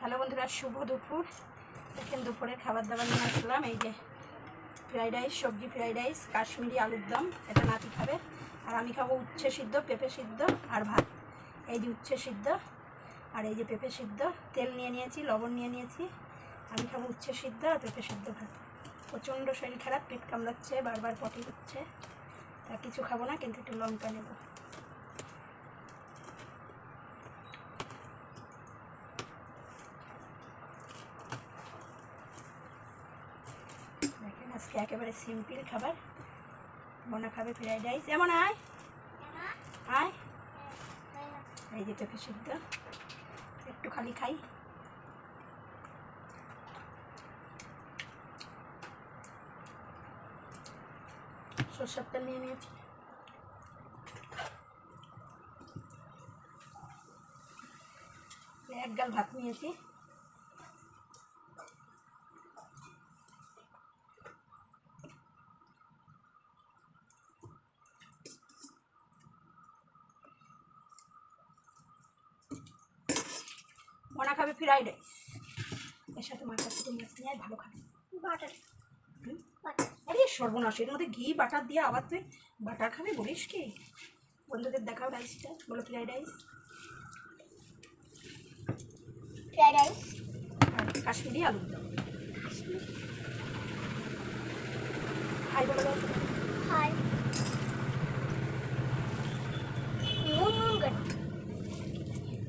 Hello বন্ধুরা, শুভ দুপুর। দেখেন দুপুরের খাবার দাবার নিয়ে আসলাম। এই যে ফ্রাইড রাইস, সবজি ফ্রাইড রাইস, কাশ্মীরি আলুর দম, এটা নাতি খাবে। আর আমি খাবো উচ্ছে সিদ্ধ, পেঁপে সিদ্ধ আর ভাত। এই যে উচ্ছে সিদ্ধ আর এই যে পেঁপে সিদ্ধ। তেল নিয়ে নিয়েছি, লবণ নিয়ে নিয়েছি। আমি খাবো উচ্ছে সিদ্ধ আর পেঁপে সিদ্ধ ভাত। প্রচণ্ড শরীর খারাপ, পেট কামড়াচ্ছে, বারবার পটি হচ্ছে। তা কিছু খাবো না, কিন্তু একটু লঙ্কা নেব। দেখেন আজকে একেবারে সিম্পল খাবার। বোনা খাবে ফ্রাইড রাইস। এমন আয় আয়। এই যে পেঁপে সিদ্ধ, একটু খালি খাই। সরষের তেল নিয়ে নিয়েছি। এক গাল ভাত নিয়েছি। মনা খাবে ফ্রাইড রাইস, এর সাথে মাছের সাথে মাছ নিয়ে ভালো খাবে। বাটার, আরে সর্বনাশ, এর মধ্যে ঘি বাটার দিয়ে আবার তুই বাটার খাবে বলিস কি? বন্ধুদের দেখাও রাইসটা, বলো ফ্রাইড রাইস। ফ্রাইড রাইস আর কাশ্মীরি আলুর দম। হাই বলো। হাই।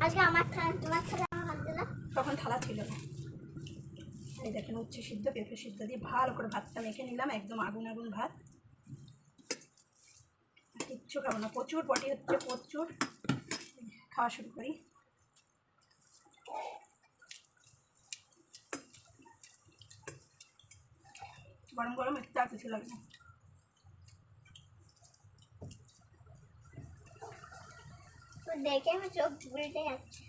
আজকে আমার থালা, তোমার থালা আমার হাত দিলা। তখন থালা ছিল না। এই দেখেন উচ্ছে সিদ্ধ, পেঁপে সিদ্ধ দিয়ে ভালো করে ভাতটা মেখে নিলাম। একদম আগুন আগুন ভাত। কিচ্ছু খাবো না, প্রচুর পটি হচ্ছে, প্রচুর। খাওয়া শুরু করি। গরম গরম একটু আর কিছু লাগে না। দেখে আমি চোখ বুলতে যাচ্ছে।